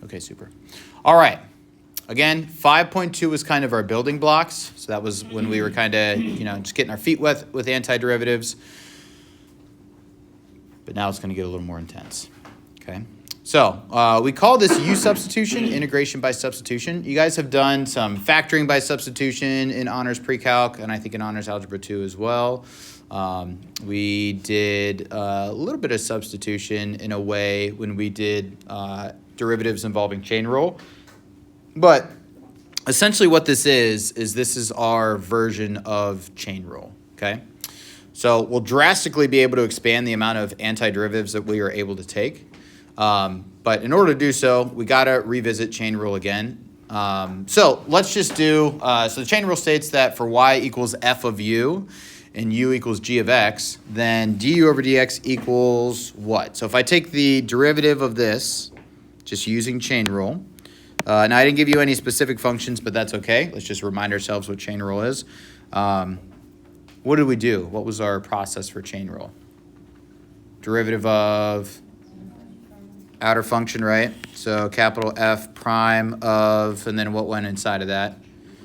Okay, super. All right. Again, 5.2 was kind of our building blocks. So that was when we were kind of, just getting our feet wet with antiderivatives. But now it's going to get a little more intense. Okay. So we call this U-Substitution, integration by substitution. You guys have done some factoring by substitution in honors pre-calc, and I think in honors algebra 2 as well. We did a little bit of substitution in a way when we did derivatives involving chain rule. But essentially what this is this is our version of chain rule, okay? So we'll drastically be able to expand the amount of antiderivatives that we are able to take. But in order to do so, we got to revisit chain rule again. So let's just do, so the chain rule states that for y equals f of u and u equals g of x, then du over dx equals what? So if I take the derivative of this, just using chain rule, now I didn't give you any specific functions, but that's okay. Let's just remind ourselves what chain rule is. What did we do? What was our process for chain rule? Derivative of outer function, right? So capital F prime of, and then what went inside of that?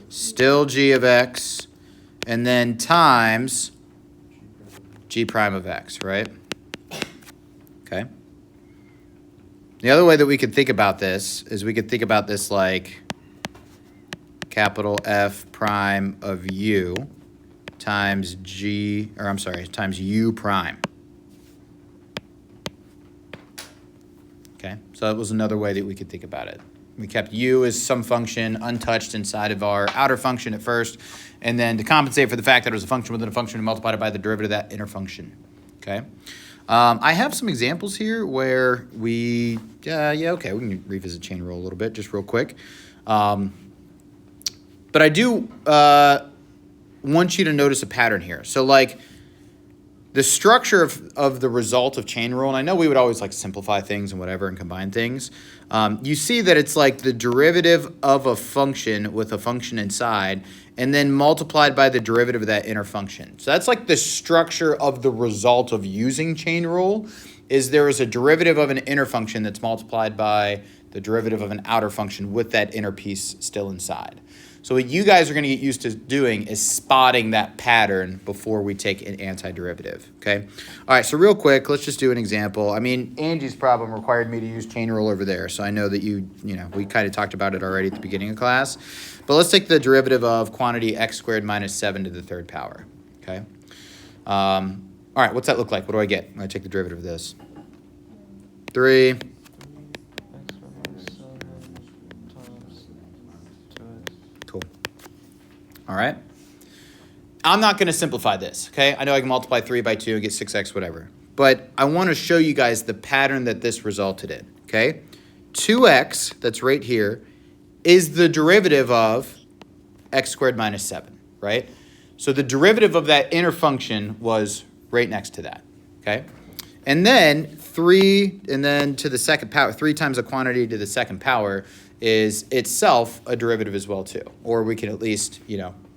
Still g of x, and then times g prime of x, right? Okay. The other way that we could think about this is we could think about this like capital F prime of u times times u prime. Okay, so that was another way that we could think about it. We kept u as some function untouched inside of our outer function at first, and then to compensate for the fact that it was a function within a function, we multiplied it by the derivative of that inner function. Okay. I have some examples here where we can revisit chain rule a little bit, just real quick. But I do want you to notice a pattern here. So like the structure of the result of chain rule, and I know we would always like simplify things and whatever and combine things. You see that it's like the derivative of a function with a function inside and then multiplied by the derivative of that inner function. So that's like the structure of the result of using chain rule is there is a derivative of an inner function that's multiplied by the derivative of an outer function with that inner piece still inside. So what you guys are going to get used to doing is spotting that pattern before we take an antiderivative, okay? All right, so real quick, let's just do an example. I mean, Angie's problem required me to use chain rule over there, so I know that we kind of talked about it already at the beginning of class. But let's take the derivative of quantity x squared minus 7 to the third power, okay? All right, what's that look like? What do I get when I take the derivative of this? 3. All right. I'm not going to simplify this, okay? I know I can multiply 3 by 2 and get 6x, whatever. But I want to show you guys the pattern that this resulted in, okay? 2x, that's right here, is the derivative of x squared minus 7, right? So the derivative of that inner function was right next to that, okay? And then 3, and then to the second power, 3 times the quantity to the second power is itself a derivative as well too. Or we can at least,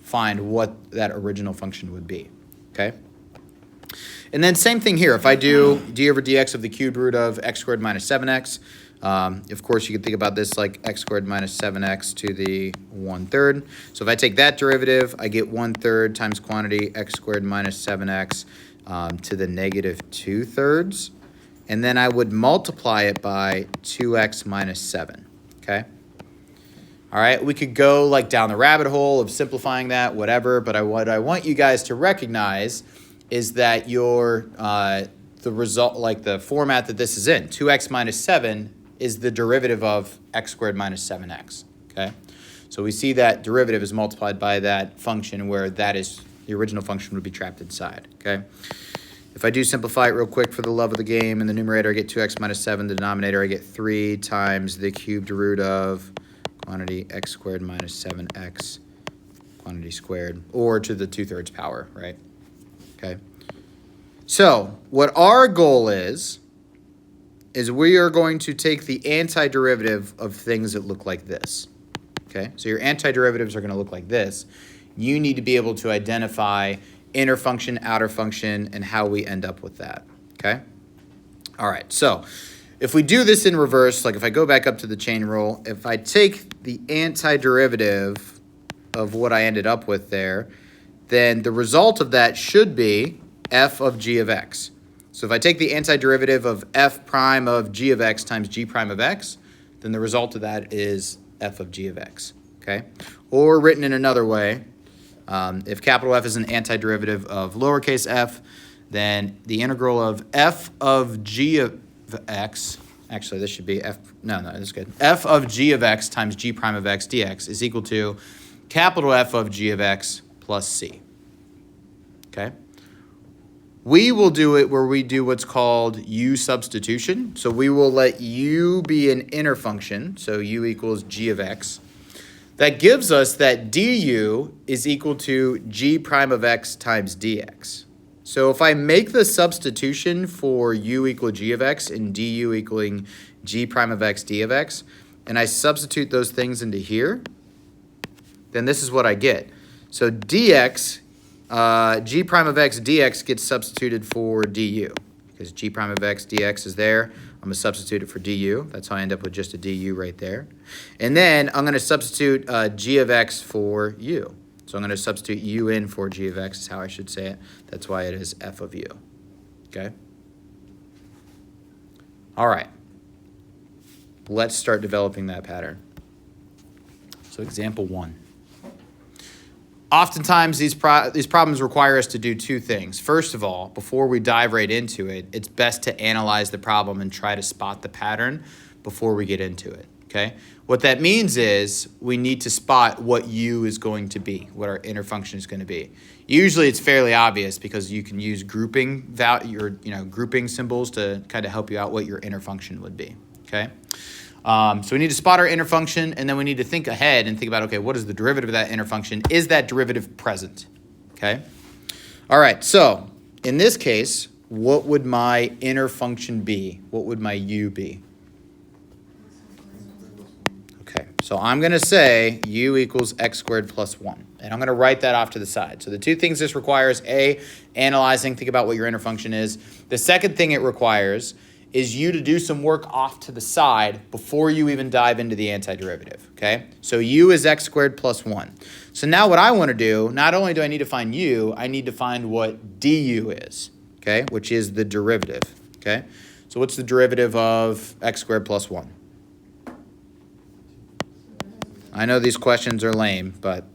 find what that original function would be, okay? And then same thing here. If I do d over dx of the cubed root of x squared minus 7x, of course you can think about this like x squared minus 7x to the 1/3. So if I take that derivative, I get 1/3 times quantity x squared minus 7x to the negative 2/3. And then I would multiply it by 2x minus 7, okay? All right, we could go like down the rabbit hole of simplifying that, whatever, but what I want you guys to recognize is that the result, like the format that this is in, 2x minus 7 is the derivative of x squared minus 7x, okay? So we see that derivative is multiplied by that function where that is, the original function would be trapped inside, okay? If I do simplify it real quick for the love of the game, in the numerator I get 2x minus 7, the denominator I get 3 times the cubed root of quantity x squared minus 7x quantity squared, or to the 2/3 power, right? Okay. So what our goal is we are going to take the antiderivative of things that look like this. Okay. So your antiderivatives are going to look like this. You need to be able to identify inner function, outer function, and how we end up with that. Okay. All right. So if we do this in reverse, like if I go back up to the chain rule, if I take the antiderivative of what I ended up with there, then the result of that should be f of g of x. So if I take the antiderivative of f prime of g of x times g prime of x, then the result of that is f of g of x, okay? Or written in another way, if capital F is an antiderivative of lowercase f, then the integral of f of g of x, actually this should be f, no, this is good. F of g of x times g prime of x dx is equal to capital F of g of x plus c, okay? We will do it where we do what's called U-Substitution. So we will let u be an inner function, so u equals g of x. That gives us that du is equal to g prime of x times dx. So if I make the substitution for u equal g of x and du equaling g prime of x d of x, and I substitute those things into here, then this is what I get. So dx, g prime of x dx gets substituted for du, because g prime of x dx is there. I'm going to substitute it for du. That's how I end up with just a du right there. And then I'm going to substitute g of x for u. So I'm going to substitute u in for g of x is how I should say it. That's why it is f of u. Okay? All right. Let's start developing that pattern. So example 1. Oftentimes, these problems require us to do two things. First of all, before we dive right into it, it's best to analyze the problem and try to spot the pattern before we get into it, okay? What that means is we need to spot what u is going to be, what our inner function is going to be. Usually, it's fairly obvious because you can use grouping symbols to kind of help you out what your inner function would be, okay? So we need to spot our inner function, and then we need to think ahead and think about, okay, what is the derivative of that inner function? Is that derivative present? Okay? All right, so in this case, what would my inner function be? What would my u be? Okay, so I'm going to say u equals x squared plus 1, and I'm going to write that off to the side. So the two things this requires, A, analyzing, think about what your inner function is. The second thing it requires is you to do some work off to the side before you even dive into the antiderivative, okay? So u is x squared plus 1. So now what I want to do, not only do I need to find u, I need to find what du is, okay? Which is the derivative, okay? So what's the derivative of x squared plus 1? I know these questions are lame, but...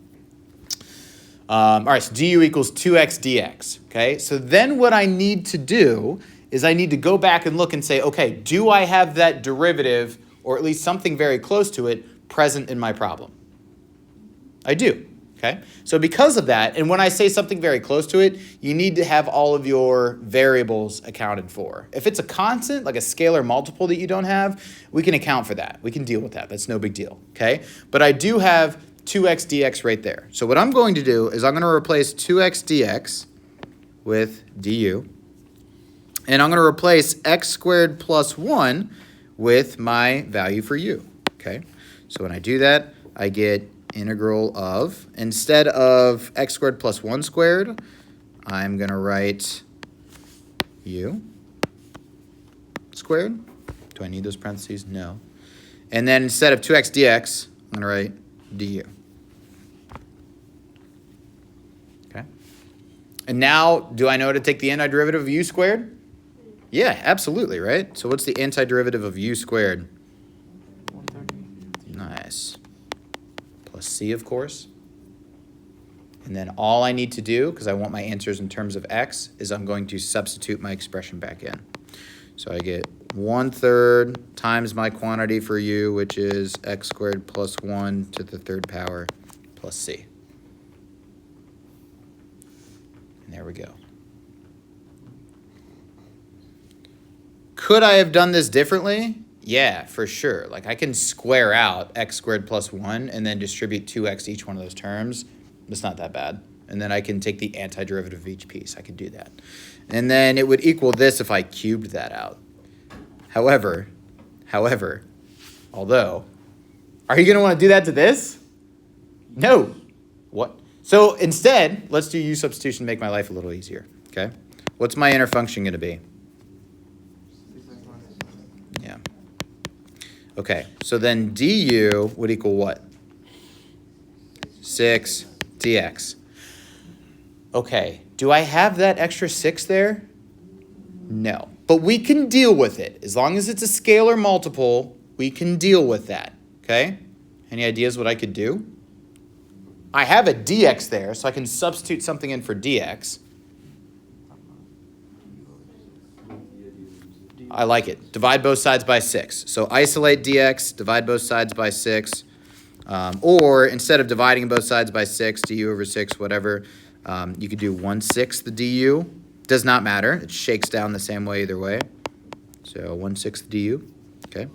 all right, so du equals 2x dx, okay? So then what I need to do is I need to go back and look and say, okay, do I have that derivative, or at least something very close to it, present in my problem? I do, okay? So because of that, and when I say something very close to it, you need to have all of your variables accounted for. If it's a constant, like a scalar multiple that you don't have, we can account for that. We can deal with that. That's no big deal, okay? But I do have 2x dx right there. So what I'm going to do is I'm going to replace 2x dx with du. And I'm going to replace x squared plus 1 with my value for u, okay? So when I do that, I get integral of, instead of x squared plus 1 squared, I'm going to write u squared. Do I need those parentheses? No. And then instead of 2x dx, I'm going to write du. Okay? And now, do I know how to take the antiderivative of u squared? Yeah, absolutely, right? So what's the antiderivative of u squared? 130. Nice. Plus c, of course. And then all I need to do, because I want my answers in terms of x, is I'm going to substitute my expression back in. So I get 1/3 times my quantity for u, which is x squared plus 1 to the 3rd power plus c. And there we go. Could I have done this differently? Yeah, for sure. Like I can square out x squared plus 1 and then distribute 2x to each one of those terms. It's not that bad. And then I can take the antiderivative of each piece. I could do that. And then it would equal this if I cubed that out. However, although, are you going to want to do that to this? No. What? So instead, let's do U-Substitution to make my life a little easier. Okay? What's my inner function going to be? Yeah. Okay, so then du would equal what? 6 dx. Okay, do I have that extra 6 there? No, but we can deal with it. As long as it's a scalar multiple, we can deal with that, okay? Any ideas what I could do? I have a dx there, so I can substitute something in for dx. I like it. Divide both sides by 6. So isolate dx, divide both sides by 6. Or instead of dividing both sides by 6, du over 6, whatever, you could do 1/6 the du. Does not matter. It shakes down the same way either way. So 1/6 du. Okay.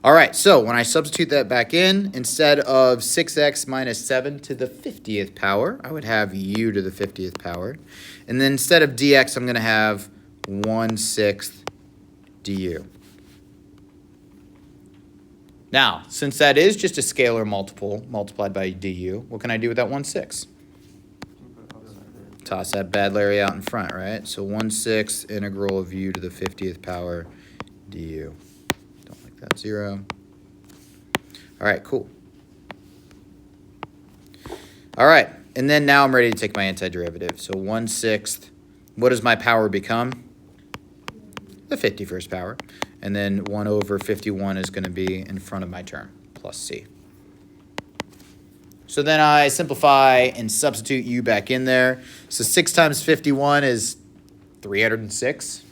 All right, so when I substitute that back in, instead of 6x minus 7 to the 50th power, I would have u to the 50th power. And then instead of dx, I'm going to have 1/6 du. Now, since that is just a scalar multiple multiplied by du, what can I do with that 1/6? Toss that bad Larry out in front, right? So 1/6 integral of u to the 50th power du. Don't like that 0. All right, cool. All right, and then now I'm ready to take my antiderivative. So 1/6, what does my power become? The 51st power. And then 1 over 51 is going to be in front of my term, plus c. So then I simplify and substitute u back in there. So 6 times 51 is 306.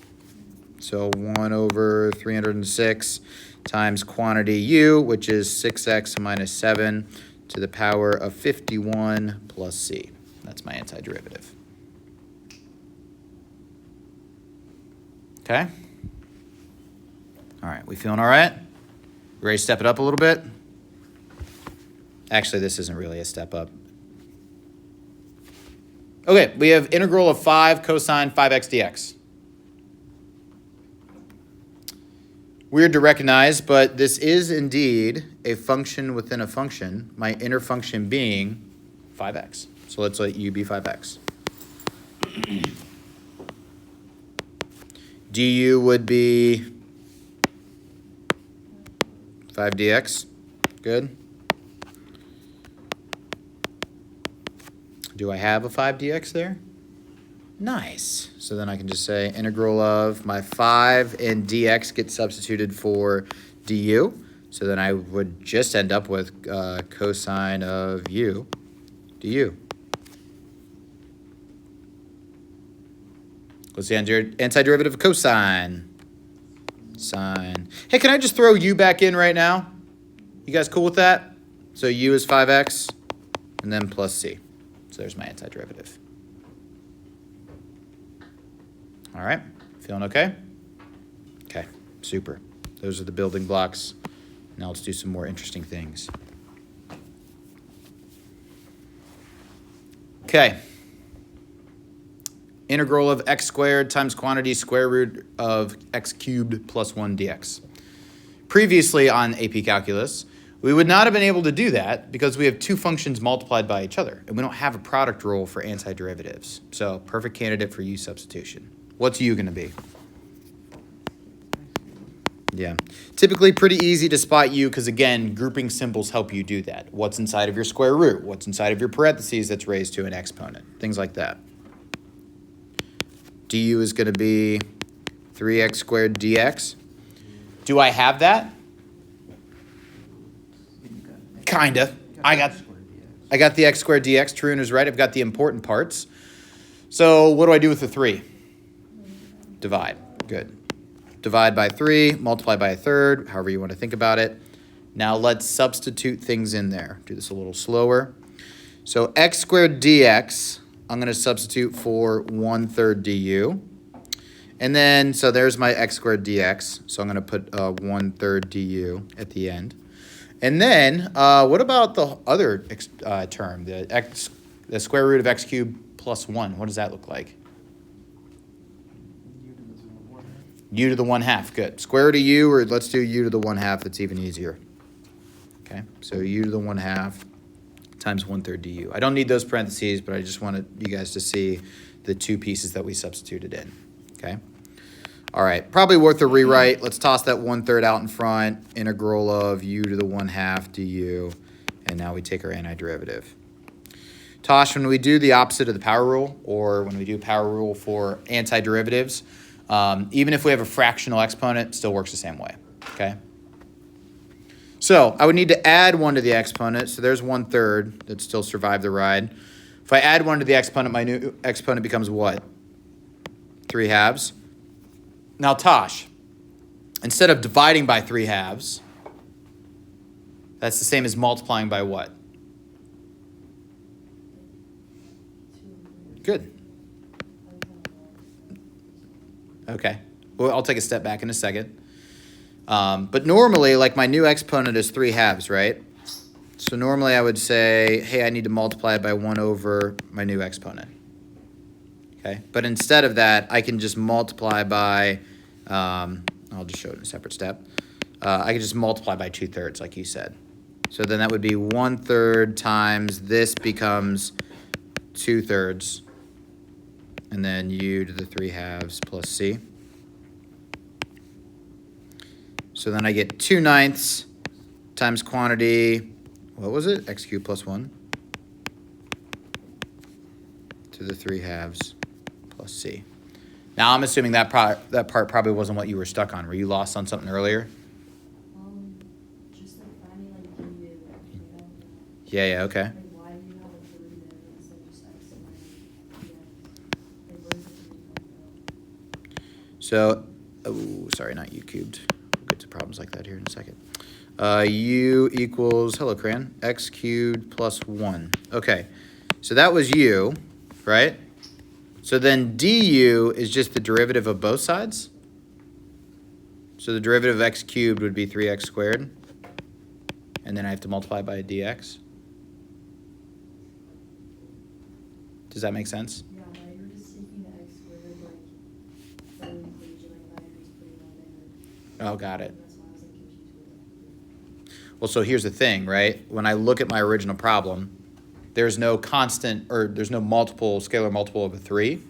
So 1 over 306 times quantity u, which is 6x minus 7 to the power of 51 plus c. That's my antiderivative. Okay? All right, we feeling all right? Ready to step it up a little bit? Actually, this isn't really a step up. Okay, we have integral of 5 cosine 5x dx. Weird to recognize, but this is indeed a function within a function, my inner function being 5x. So let's let u be 5x. du would be 5 dx. Good. Do I have a 5 dx there? Nice. So then I can just say integral of my 5 and dx gets substituted for du. So then I would just end up with cosine of u du. What's the antiderivative of cosine? Sine. Hey, can I just throw u back in right now? You guys cool with that? So u is 5x and then plus c. So there's my antiderivative. All right, feeling okay? Okay, super. Those are the building blocks. Now let's do some more interesting things. Okay. Integral of x squared times quantity square root of x cubed plus 1 dx. Previously on AP Calculus, we would not have been able to do that because we have two functions multiplied by each other, and we don't have a product rule for antiderivatives. So perfect candidate for U-substitution. What's u going to be? Yeah, typically pretty easy to spot u because, again, grouping symbols help you do that. What's inside of your square root? What's inside of your parentheses that's raised to an exponent? Things like that. du is going to be 3x squared dx. Do I have that? Kinda. I got the x squared dx. Tarun is right. I've got the important parts. So what do I do with the 3? Divide. Good. Divide by 3, multiply by a third, however you want to think about it. Now let's substitute things in there. Do this a little slower. So x squared dx, I'm going to substitute for 1/3 du. And then, so there's my x squared dx. So I'm going to put 1/3 du at the end. And then, what about the other term, the square root of x cubed plus 1? What does that look like? U to the 1/2, good. Square root of u, or let's do u to the 1/2, it's even easier. Okay, so u to the 1/2 times 1/3 du. I don't need those parentheses, but I just wanted you guys to see the two pieces that we substituted in, okay? All right, probably worth a rewrite. Let's toss that 1/3 out in front. Integral of u to the 1/2 du. And now we take our antiderivative. Tosh, when we do the opposite of the power rule, or when we do power rule for antiderivatives, even if we have a fractional exponent, it still works the same way, okay? So I would need to add 1 to the exponent. So there's 1/3 that still survived the ride. If I add 1 to the exponent, my new exponent becomes what? 3/2. Now, Tosh, instead of dividing by 3/2, that's the same as multiplying by what? Good. Okay. Well, I'll take a step back in a second. But normally, like my new exponent is 3/2, right? So normally I would say, hey, I need to multiply it by 1 over my new exponent. Okay. But instead of that, I can just multiply by, I'll just show it in a separate step. I can just multiply by 2/3, like you said. So then that would be 1/3 times this becomes 2/3. And then u to the 3/2 plus c. So then I get 2/9 times quantity, what was it? X cubed plus 1 to the 3/2 plus c. Now I'm assuming that part probably wasn't what you were stuck on. Were you lost on something earlier? Just like finding like du, you know? Yeah, okay. Like why do you have a 3 there instead of just x and then like where does the 3 come from? So, oh, sorry, not u cubed. We'll get to problems like that here in a second. U equals, hello, Cran, x cubed plus 1. Okay, so that was u, right? So then du is just the derivative of both sides. So the derivative of x cubed would be 3x squared. And then I have to multiply by a dx. Does that make sense? Yeah, like you're just taking the x squared like that equation like that you're just putting on there. Oh, got it. That's why I was like confused with it. Well, so here's the thing, right? When I look at my original problem, there's no constant, or there's no multiple, scalar multiple of a 3.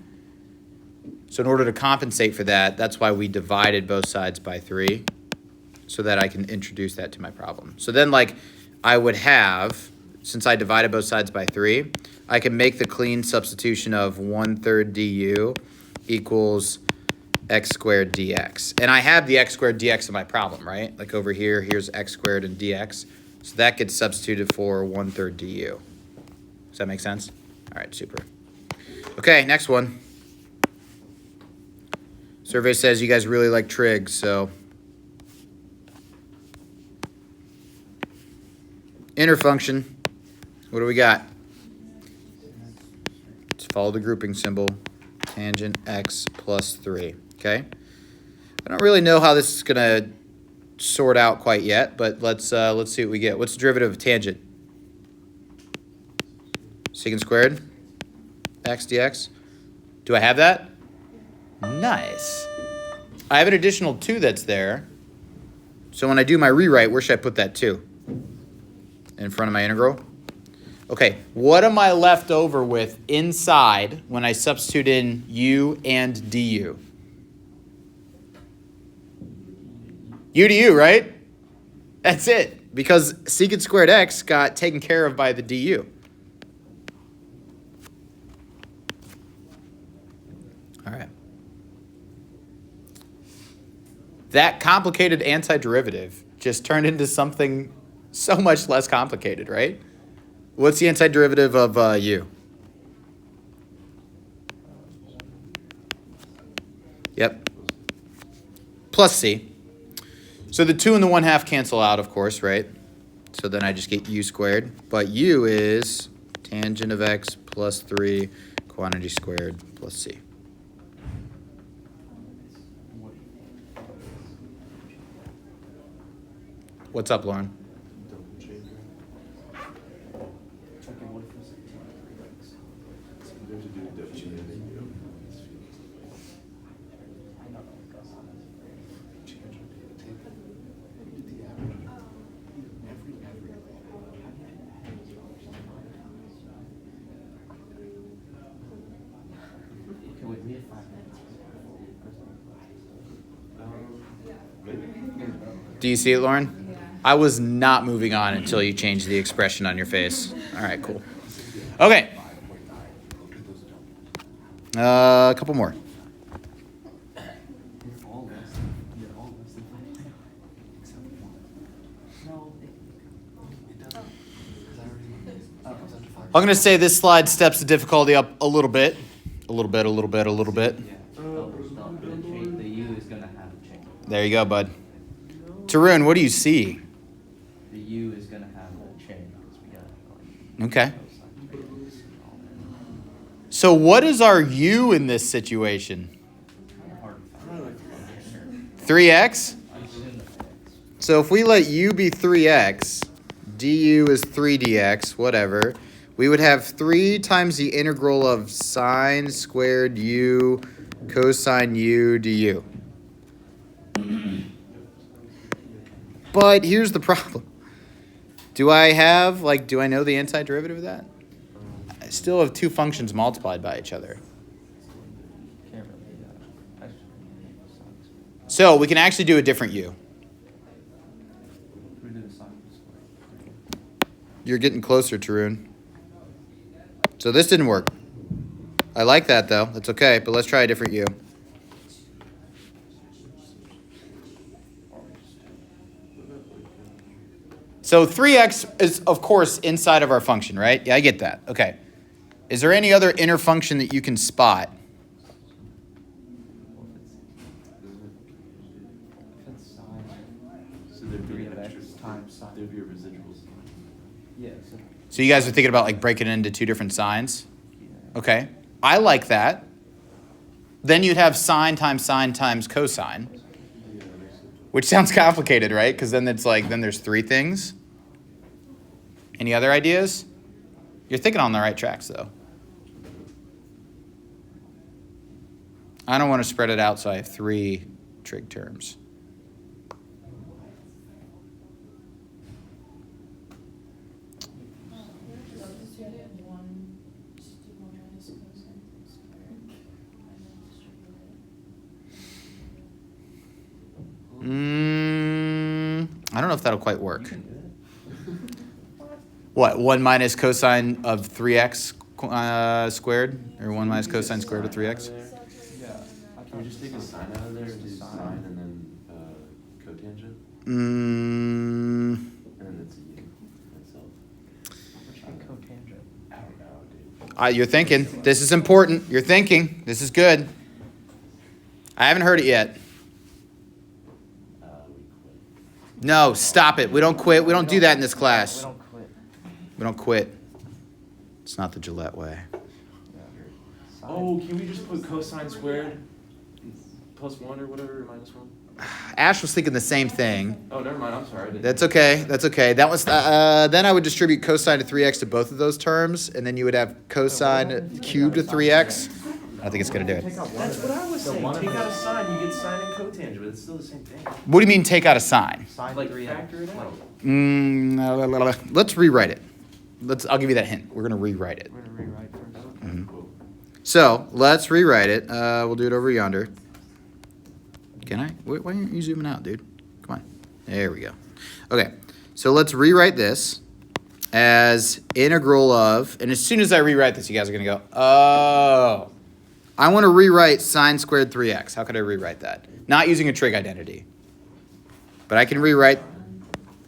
So in order to compensate for that, that's why we divided both sides by 3, so that I can introduce that to my problem. So then, like, I would have, since I divided both sides by 3, I can make the clean substitution of 1/3 du equals x squared dx. And I have the x squared dx in my problem, right? Like over here, here's x squared and dx. So that gets substituted for 1/3 du. Does that make sense? All right, super. Okay, next one. Survey says you guys really like trig, so. Inner function. What do we got? Let's follow the grouping symbol. Tangent x plus 3. Okay. I don't really know how this is gonna sort out quite yet, but let's see what we get. What's the derivative of tangent? Secant squared x dx. Do I have that? Nice. I have an additional 2 that's there. So when I do my rewrite, where should I put that 2? In front of my integral? Okay, what am I left over with inside when I substitute in u and du? U to u, right? That's it. Because secant squared x got taken care of by the du. All right. That complicated antiderivative just turned into something so much less complicated, right? What's the antiderivative of u? Yep. Plus c. So the 2 and the 1/2 cancel out, of course, right? So then I just get u squared. But u is tangent of x plus 3 quantity squared plus c. What's up, Lauren? Do you see it, Lauren? Yeah. I was not moving on until you changed the expression on your face. All right, cool. Okay. A couple more. I'm going to say this slide steps the difficulty up a little bit. A little bit, a little bit, a little bit. The U is going to have a change. There you go, bud. Tarun, what do you see? The U is going to have a change because we got Okay. So what is our U in this situation? 3x? So if we let U be 3x, du is 3dx, whatever, we would have 3 times the integral of sine squared u cosine u du. But here's the problem. Do I know the antiderivative of that? I still have 2 functions multiplied by each other. So we can actually do a different u. You're getting closer, Tarun. So this didn't work. I like that, though. That's okay, but let's try a different u. So 3x is, of course, inside of our function, right? Yeah, I get that. Okay. Is there any other inner function that you can spot? So there'd be a residuals. Yeah. So you guys are thinking about like breaking it into 2 different signs? Okay. I like that. Then you'd have sine times cosine. Which sounds complicated, right? Because then it's like, then there's 3 things. Any other ideas? You're thinking on the right tracks, though. I don't want to spread it out, so I have 3 trig terms. I don't know if that'll quite work. What, 1 minus cosine of 3x squared? Or 1 minus cosine squared of 3x? Yeah. Can we just take a sine out of there and do sine and then cotangent? Mm, And then it's a u itself. Cotangent. I don't know, dude. you're thinking. This is important. You're thinking. This is good. I haven't heard it yet. We quit. No, stop it. We don't quit. We don't do that in this class. We don't quit. We don't quit. It's not the Gillette way. Oh, can we just put cosine squared plus 1 or whatever, or minus 1? Ash was thinking the same thing. Oh, never mind. I'm sorry. I didn't- That's okay. That's okay. That was then I would distribute cosine to 3x to both of those terms, and then you would have cosine cubed to 3x. I think it's gonna do it. That's what I was saying. Take out a sine, you get sine and cotangent, but it's still the same thing. What do you mean take out a sign? Sine Like 3x. factor it out. Let's rewrite it. I'll give you that hint. We're gonna rewrite it. We're going to rewrite first. Cool. So let's rewrite it. We'll do it over yonder. Can I? Why aren't you zooming out, dude? Come on. There we go. Okay. So let's rewrite this as integral of, and as soon as I rewrite this, you guys are gonna go, oh. I want to rewrite sine squared 3x. How could I rewrite that? Not using a trig identity. But I can rewrite,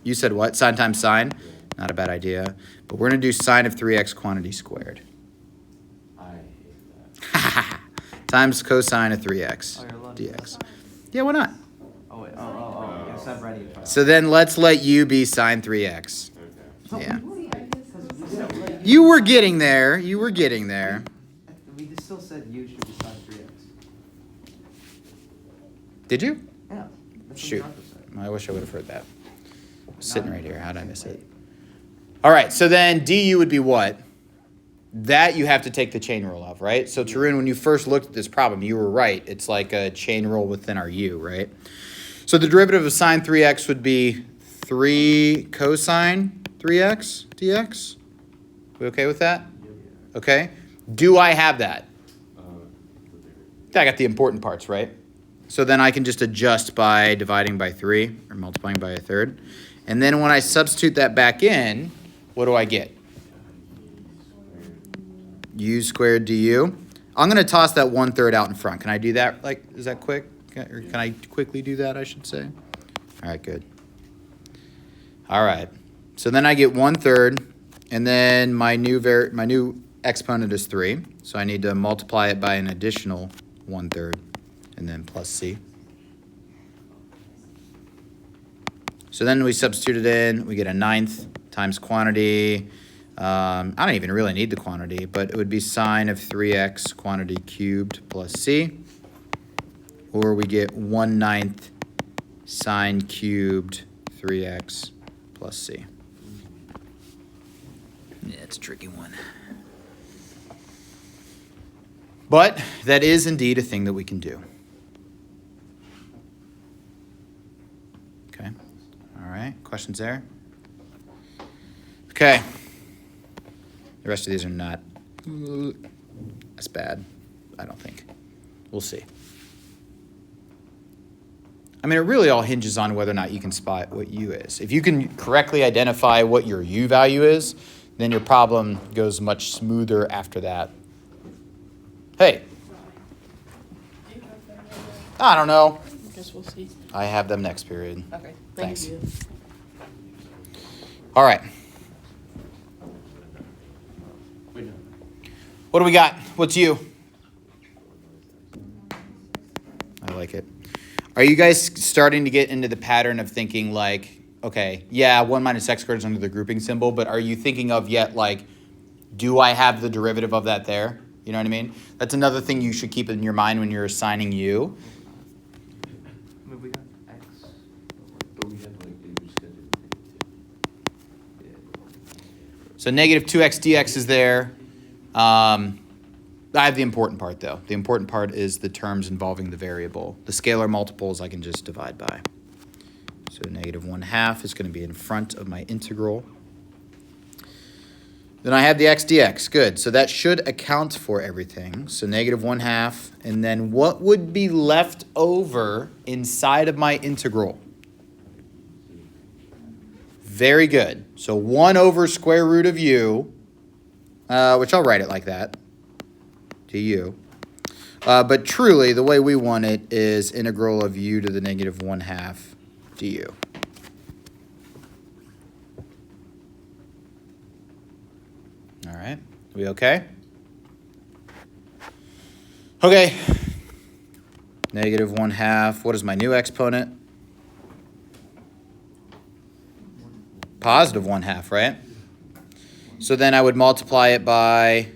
you said what? Sine times sine? Not a bad idea. But we're going to do sine of 3x quantity squared. I hate that. Times cosine of 3x Oh, you're allowed to dx. Yeah, why not? Oh, wait. Oh. Yes, I'm ready. So then let's let u be sine 3x. Okay. Yeah. Yeah. You were getting there. You were getting there. We just still said U should be sine 3x. Did you? Yeah. That's Shoot. what Marco said. I wish I would have heard that. Sitting right here. How did I miss it? All right. So then du would be what? That you have to take the chain rule of, right? So Tarun, when you first looked at this problem, you were right. It's like a chain rule within our u, right? So the derivative of sine 3x would be 3 cosine 3x dx. We okay with that? Okay. Do I have that? I got the important parts, right? So then I can just adjust by dividing by 3 or multiplying by a third. And then when I substitute that back in, what do I get? U squared du. I'm going to toss that 1/3 out in front. Can I do that? Like, is that quick? Or can I quickly do that, I should say? All right, good. All right. So then I get 1/3, and then my new exponent is 3. So I need to multiply it by an additional 1/3, and then plus c. So then we substitute it in. We get a 9th times quantity. I don't even really need the quantity, but it would be sine of 3x quantity cubed plus c. Or we get 1/9 sine cubed 3x plus c. Yeah, it's a tricky one. But that is indeed a thing that we can do. Okay. All right. Questions there? Okay. The rest of these are not as bad, I don't think. We'll see. I mean, it really all hinges on whether or not you can spot what U is. If you can correctly identify what your U value is, then your problem goes much smoother after that. Hey. I don't know. I guess we'll see. I have them next period. Okay. Thanks. Thank you. All right. What do we got? What's U? I like it. Are you guys starting to get into the pattern of thinking like, okay, yeah, 1 minus x squared is under the grouping symbol, but are you thinking of yet like, do I have the derivative of that there? You know what I mean? That's another thing you should keep in your mind when you're assigning U. I mean, we got x. But we have like, we just got to do So negative 2x dx is there. I have the important part, though. The important part is the terms involving the variable. The scalar multiples I can just divide by. So negative 1/2 is going to be in front of my integral. Then I have the x dx. Good. So that should account for everything. So negative 1/2. And then what would be left over inside of my integral? Very good. So 1 over square root of u, which I'll write it like that, to u. But truly, the way we want it is integral of u to the negative 1/2 du. All right, are we okay? Okay, negative 1/2, what is my new exponent? Positive 1/2, right? So then I would multiply it by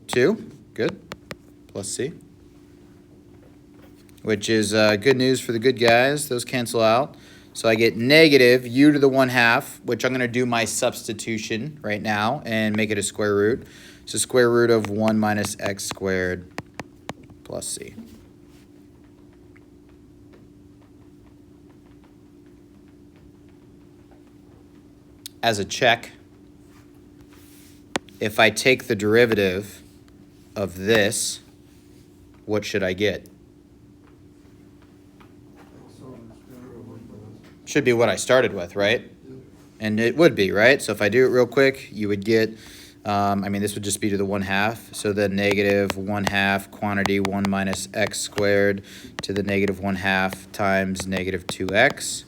2, good, plus c, which is good news for the good guys. Those cancel out. So I get negative u to the 1/2, which I'm going to do my substitution right now and make it a square root. So square root of 1 minus x squared plus c. As a check, if I take the derivative of this, what should I get? Should be what I started with, right? And it would be, right? So if I do it real quick, you would get, I mean, this would just be to the 1/2. So then negative 1/2 quantity 1 minus x squared to the negative 1/2 times negative 2x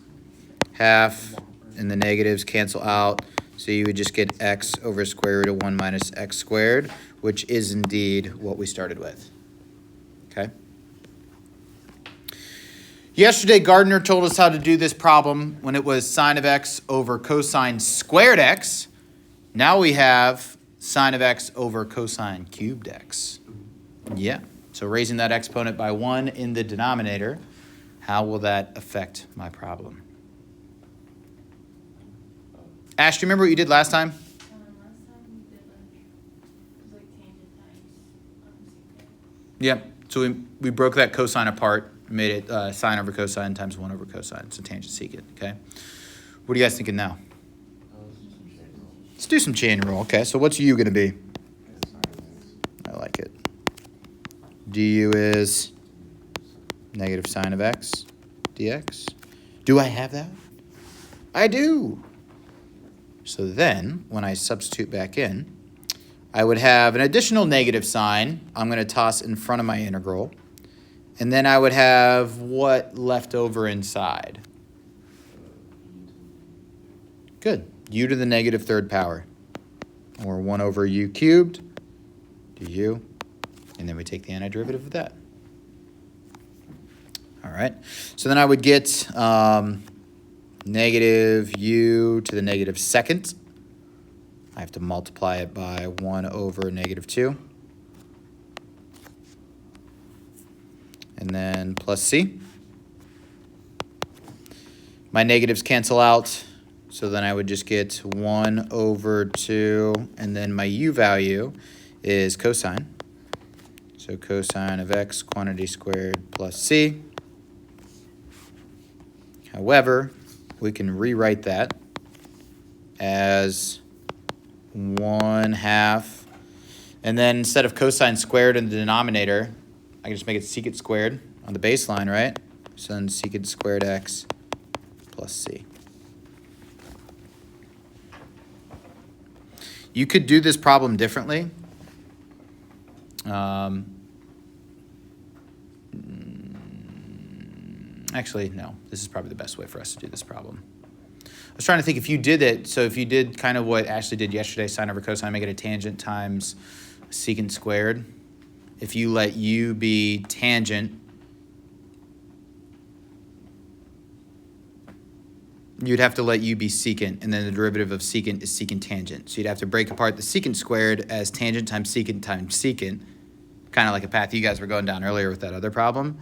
half, and the negatives cancel out. So you would just get x over square root of 1 minus x squared, which is indeed what we started with. Okay? Yesterday, Gardner told us how to do this problem when it was sine of x over cosine squared x. Now we have sine of x over cosine cubed x. Yeah, so raising that exponent by 1 in the denominator, how will that affect my problem? Ash, do you remember what you did last time? Last time we did it was like tangent times secant. Yeah, so we broke that cosine apart, made it sine over cosine times 1 over cosine, so tangent secant, okay? What are you guys thinking now? Let's do some chain rule, okay? So what's u going to be? I like it. du is negative sine of x dx. Do I have that? I do. So then, when I substitute back in, I would have an additional negative sign I'm going to toss in front of my integral. And then I would have what left over inside? Good. U to the negative third power. Or 1 over u cubed du. And then we take the antiderivative of that. All right. So then I would get negative u to the negative second. I have to multiply it by 1 over negative 2. And then plus c. My negatives cancel out. So then I would just get 1 over 2. And then my u value is cosine. So cosine of x quantity squared plus c. However, we can rewrite that as 1/2. And then instead of cosine squared in the denominator, I can just make it secant squared on the baseline, right? So then secant squared x plus c. You could do this problem differently. Actually, no. This is probably the best way for us to do this problem. I was trying to think if you did it, so if you did kind of what Ashley did yesterday, sine over cosine, make it a tangent times secant squared. If you let u be tangent, you'd have to let u be secant, and then the derivative of secant is secant tangent. So you'd have to break apart the secant squared as tangent times secant, kind of like a path you guys were going down earlier with that other problem.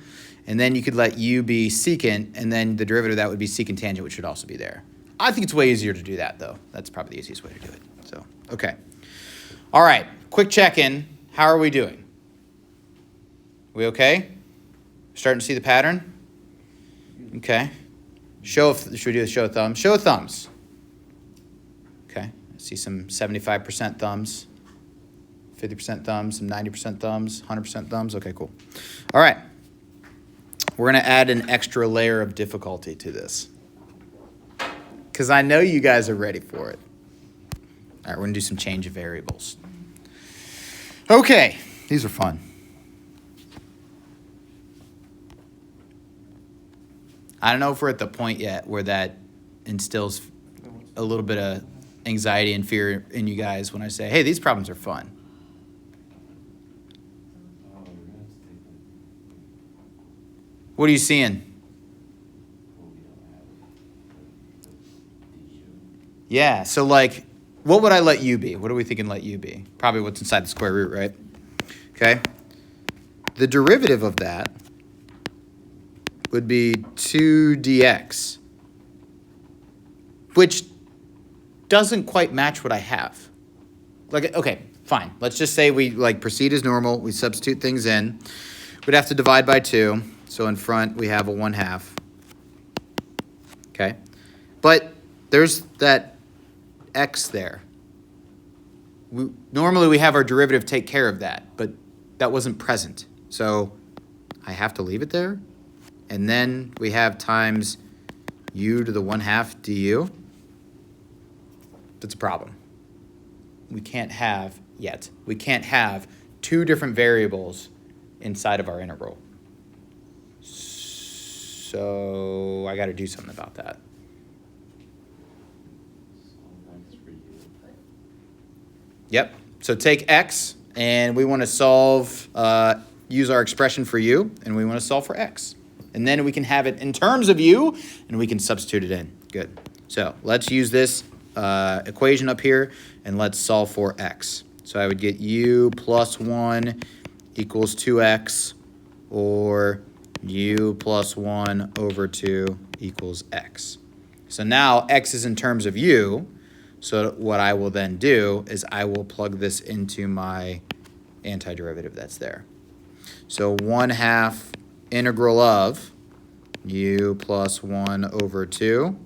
And then you could let u be secant, and then the derivative of that would be secant tangent, which should also be there. I think it's way easier to do that, though. That's probably the easiest way to do it. So, okay. All right, quick check-in. How are we doing? We okay? Starting to see the pattern? Okay. Should we do the show of thumbs? Show of thumbs. Okay, I see some 75% thumbs, 50% thumbs, some 90% thumbs, 100% thumbs. Okay, cool. All right. We're going to add an extra layer of difficulty to this, because I know you guys are ready for it. All right, we're going to do some change of variables. Okay, these are fun. I don't know if we're at the point yet where that instills a little bit of anxiety and fear in you guys when I say, hey, these problems are fun. What are you seeing? Yeah, so like, what would I let u be? What are we thinking let u be? Probably what's inside the square root, right? Okay. The derivative of that would be 2 dx, which doesn't quite match what I have. Like, okay, fine. Let's just say we like proceed as normal. We substitute things in. We'd have to divide by 2. So in front, we have a 1/2. Okay. But there's that x there. Normally, we have our derivative take care of that, but that wasn't present. So I have to leave it there. And then we have times u to the 1/2 du. That's a problem. We can't have two different variables inside of our integral. So I got to do something about that. Yep. So take x, and we want to solve, use our expression for u, and we want to solve for x. And then we can have it in terms of u, and we can substitute it in. Good. So let's use this equation up here, and let's solve for x. So I would get u plus 1 equals 2x, or u plus 1 over 2 equals x. So now x is in terms of u. So what I will then do is I will plug this into my antiderivative that's there. So 1/2 integral of u plus 1 over 2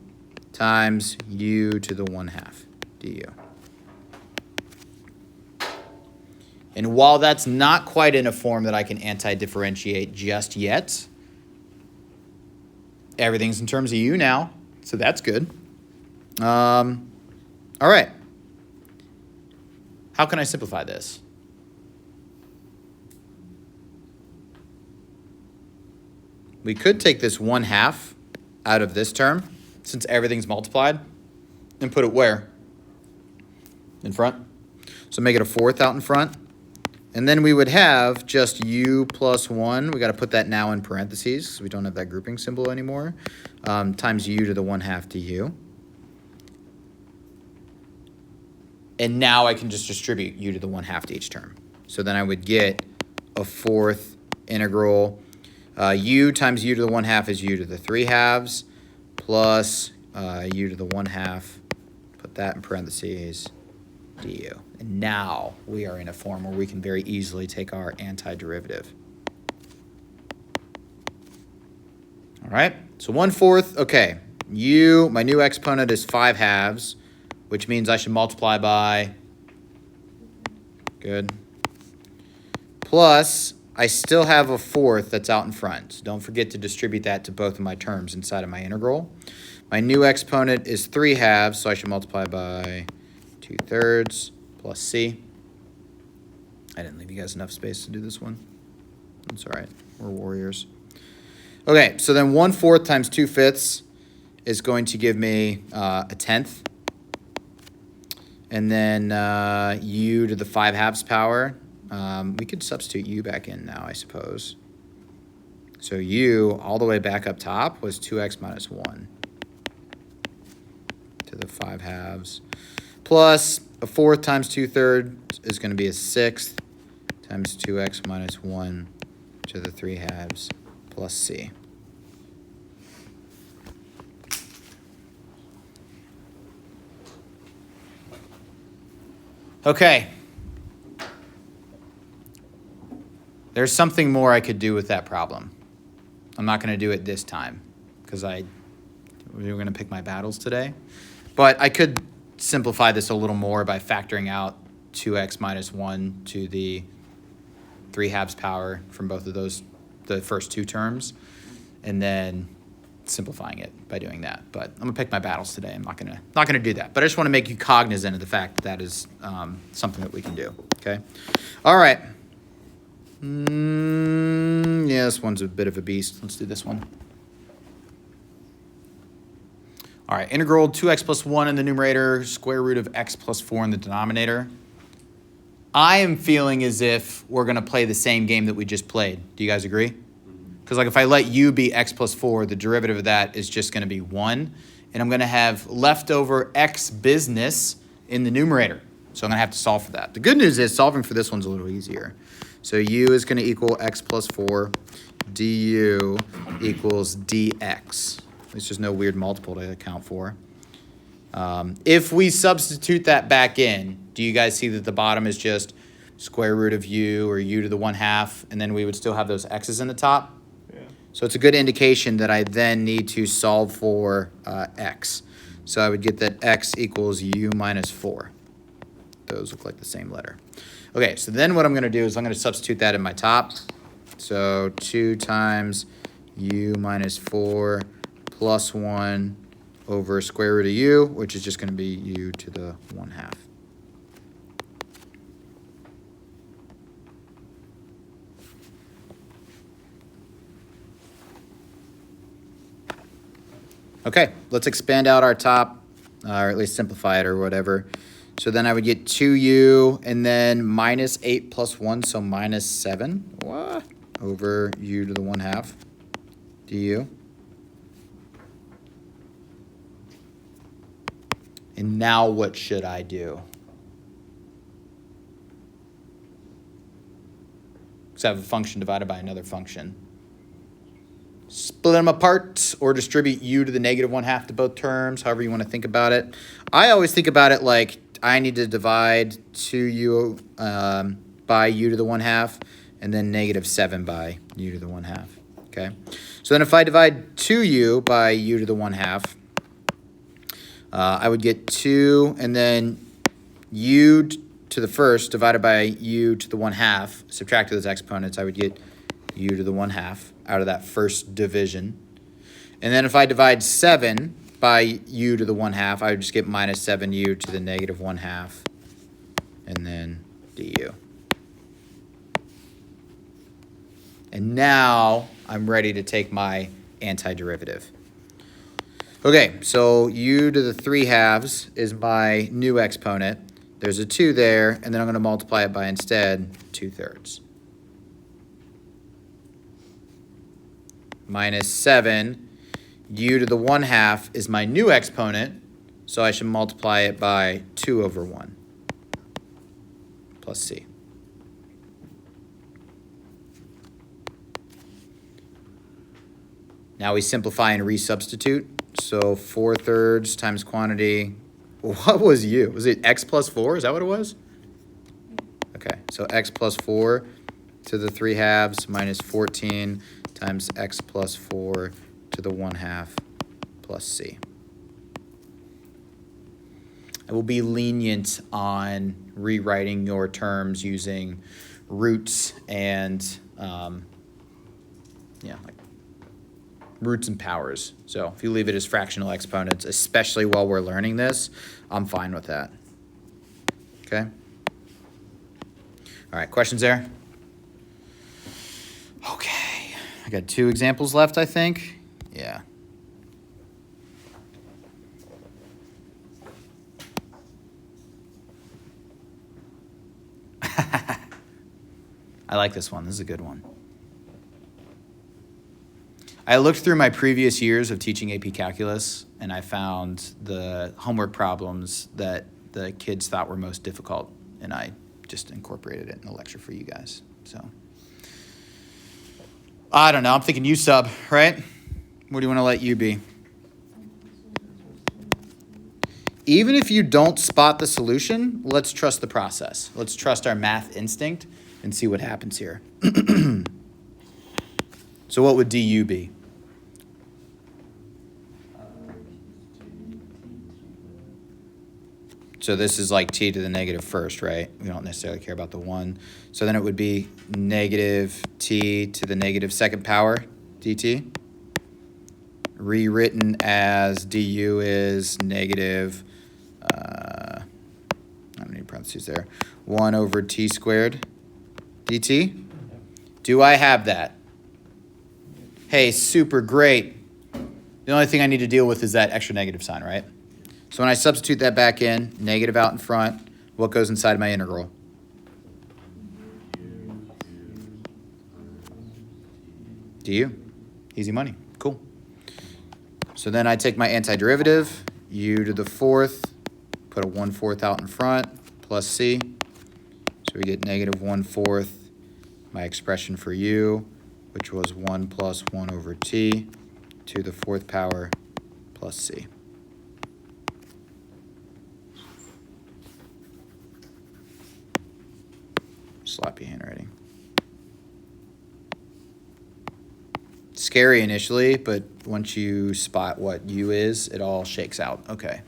times u to the 1/2 du. And while that's not quite in a form that I can anti-differentiate just yet, everything's in terms of u now, so that's good. All right. How can I simplify this? We could take this 1/2 out of this term, since everything's multiplied, and put it where? In front. So make it a 4th out in front. And then we would have just u plus 1. We got to put that now in parentheses, so we don't have that grouping symbol anymore, times u to the 1/2 du. And now I can just distribute u to the 1/2 to each term. So then I would get a 4th integral. U times u to the 1/2 is u to the 3/2 plus u to the 1/2. Put that in parentheses, du. And now we are in a form where we can very easily take our antiderivative. All right, so 1/4, okay. U, my new exponent is 5/2, which means I should multiply by, good, plus I still have a 4th that's out in front. So don't forget to distribute that to both of my terms inside of my integral. My new exponent is 3/2, so I should multiply by 2/3 plus c. I didn't leave you guys enough space to do this one. That's all right. We're warriors. Okay, so then 1/4 times 2/5 is going to give me a 1/10. And then u to the 5/2 power. We could substitute u back in now, I suppose. So u all the way back up top was 2x minus 1 to the 5/2 plus a 4th times 2/3 is going to be a 6th times 2x minus 1 to the 3/2 plus c. Okay. There's something more I could do with that problem. I'm not going to do it this time because we were going to pick my battles today. But I could simplify this a little more by factoring out 2x minus 1 to the 3/2 power from both of those, the first two terms, and then simplifying it by doing that. But I'm gonna pick my battles today. I'm not gonna do that. But I just want to make you cognizant of the fact that that is something that we can do. Okay. All right. Yeah, this one's a bit of a beast. Let's do this one. All right, integral 2x plus 1 in the numerator, square root of x plus 4 in the denominator. I am feeling as if we're going to play the same game that we just played. Do you guys agree? Because like if I let u be x plus 4, the derivative of that is just going to be 1. And I'm going to have leftover x business in the numerator. So I'm going to have to solve for that. The good news is solving for this one's a little easier. So u is going to equal x plus 4. du equals dx. There's just no weird multiple to account for. If we substitute that back in, do you guys see that the bottom is just square root of u or u to the 1/2, and then we would still have those x's in the top? Yeah. So it's a good indication that I then need to solve for x. So I would get that x equals u minus 4. Those look like the same letter. Okay, so then what I'm going to do is I'm going to substitute that in my top. So 2 times u minus 4 plus 1 over square root of u, which is just going to be u to the 1/2. Okay, let's expand out our top, or at least simplify it or whatever. So then I would get 2u and then minus 8 plus 1, so minus 7. What? Over u to the 1/2 du. And now what should I do? Because I have a function divided by another function. Split them apart or distribute u to the negative 1/2 to both terms, however you want to think about it. I always think about it like I need to divide 2u by u to the 1/2 and then negative 7 by u to the 1/2. Okay? So then if I divide 2u by u to the 1/2, I would get 2 and then u to the first divided by u to the 1/2, subtracted those exponents, I would get u to the 1/2 out of that first division. And then if I divide 7 by u to the 1/2, I would just get minus 7u to the negative 1/2, and then du. And now I'm ready to take my antiderivative. Okay, so u to the 3/2 is my new exponent. There's a 2 there, and then I'm going to multiply it by instead 2/3. Minus 7, u to the 1/2 is my new exponent, so I should multiply it by 2 over 1 plus c. Now we simplify and resubstitute. So 4/3 times quantity. What was u? Was it x plus 4? Is that what it was? Okay, so x plus 4 to the 3/2 minus 14 times x plus 4 to the 1/2 plus c. I will be lenient on rewriting your terms using roots and like roots and powers. So if you leave it as fractional exponents, especially while we're learning this, I'm fine with that. Okay? All right, questions there? Okay, I got 2 examples left, I think. Yeah. I like this one. This is a good one. I looked through my previous years of teaching AP Calculus, and I found the homework problems that the kids thought were most difficult, and I just incorporated it in the lecture for you guys. So, I don't know. I'm thinking U-sub, right? What do you want to let U be? Even if you don't spot the solution, let's trust the process. Let's trust our math instinct and see what happens here. So what would du be? So this is like t to the negative first, right? We don't necessarily care about the 1. So then it would be negative t to the negative second power dt. Rewritten as du is negative, I don't need parentheses there, 1 over t squared dt. Do I have that? Hey, super great. The only thing I need to deal with is that extra negative sign, right? So when I substitute that back in, negative out in front, what goes inside my integral? Du. Easy money. Cool. So then I take my antiderivative, u to the 4th, put a 1/4 out in front, plus c. So we get negative 1/4, my expression for u, which was 1 plus 1 over t to the 4th power plus c. Sloppy handwriting. Scary initially, but once you spot what u is, it all shakes out. Okay.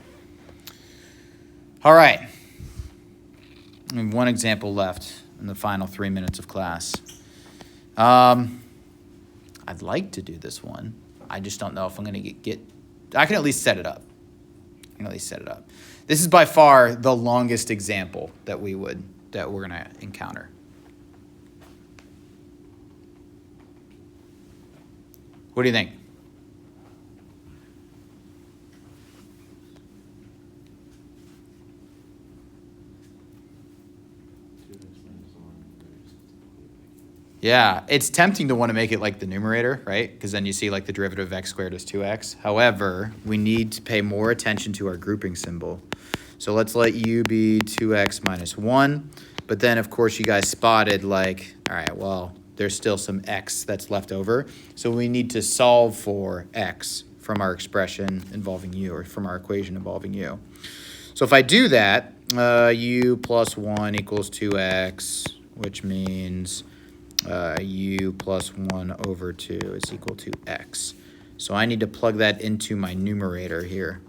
All right. We have one example left in the final 3 minutes of class. I'd like to do this one. I just don't know if I'm going to get. I can at least set it up. This is by far the longest example that we're going to encounter. What do you think? Yeah, it's tempting to want to make it like the numerator, right? Because then you see like the derivative of x squared is 2x. However, we need to pay more attention to our grouping symbol. So let's let u be 2x minus 1. But then, of course, you guys spotted like, all right, well, there's still some x that's left over. So we need to solve for x from our expression involving u, or from our equation involving u. So if I do that, u plus 1 equals 2x, which means u plus 1 over 2 is equal to x. So I need to plug that into my numerator here.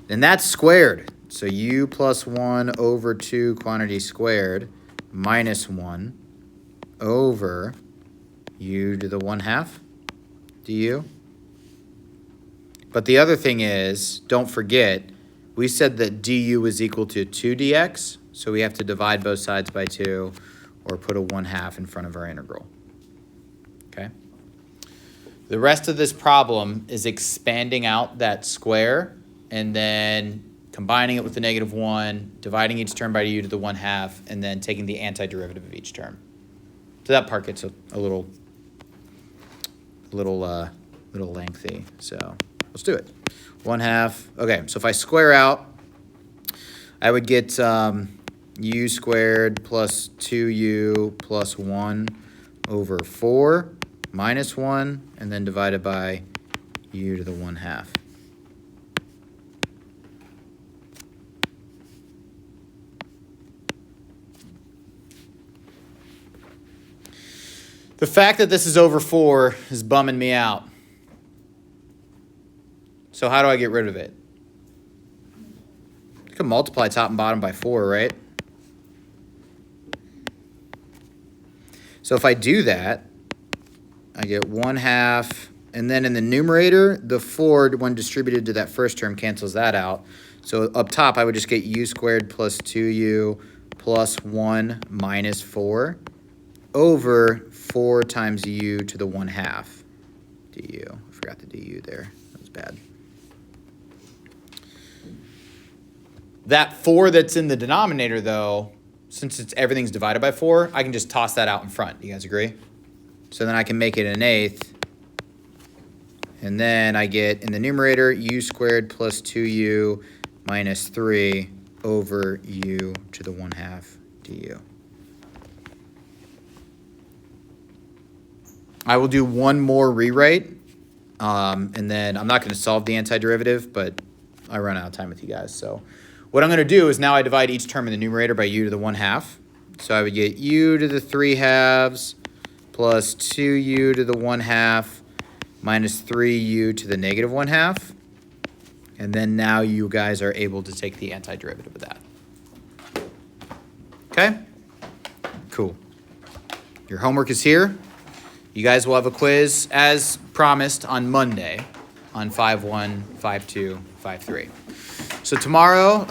Then that's squared. So u plus 1 over 2 quantity squared minus 1 over u to the 1/2 du. But the other thing is, don't forget, we said that du is equal to 2dx, so we have to divide both sides by 2 or put a 1/2 in front of our integral. Okay? The rest of this problem is expanding out that square and then combining it with the -1, dividing each term by u to the 1/2, and then taking the antiderivative of each term. So that part gets a little lengthy. So let's do it. 1/2. Okay, so if I square out, I would get u squared plus 2u plus 1 over 4 minus 1, and then divided by u to the 1/2. The fact that this is over 4 is bumming me out. So how do I get rid of it? I can multiply top and bottom by 4, right? So if I do that, I get 1/2, and then in the numerator, the 4, when distributed to that first term, cancels that out. So up top, I would just get u squared plus 2u plus 1 minus 4 over 4 times u to the 1/2 du. I forgot the du there. That was bad. That 4 that's in the denominator, though, since everything's divided by 4, I can just toss that out in front. You guys agree? So then I can make it an 1/8. And then I get, in the numerator, u squared plus 2u minus 3 over u to the 1/2 du. I will do one more rewrite, and then I'm not going to solve the antiderivative, but I run out of time with you guys. So what I'm going to do is now I divide each term in the numerator by u to the 1/2. So I would get u to the 3/2 plus 2u to the 1/2 minus 3u to the -1/2. And then now you guys are able to take the antiderivative of that. Okay? Cool. Your homework is here. You guys will have a quiz, as promised, on Monday on 5-1, 5-2, 5-3. So tomorrow,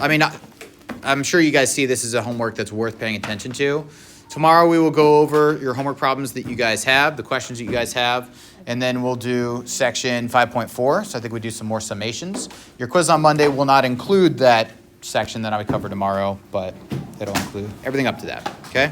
I'm sure you guys see this as a homework that's worth paying attention to. Tomorrow we will go over your homework problems that you guys have, the questions that you guys have, and then we'll do section 5.4. So I think we do some more summations. Your quiz on Monday will not include that section that I would cover tomorrow, but it'll include everything up to that, okay?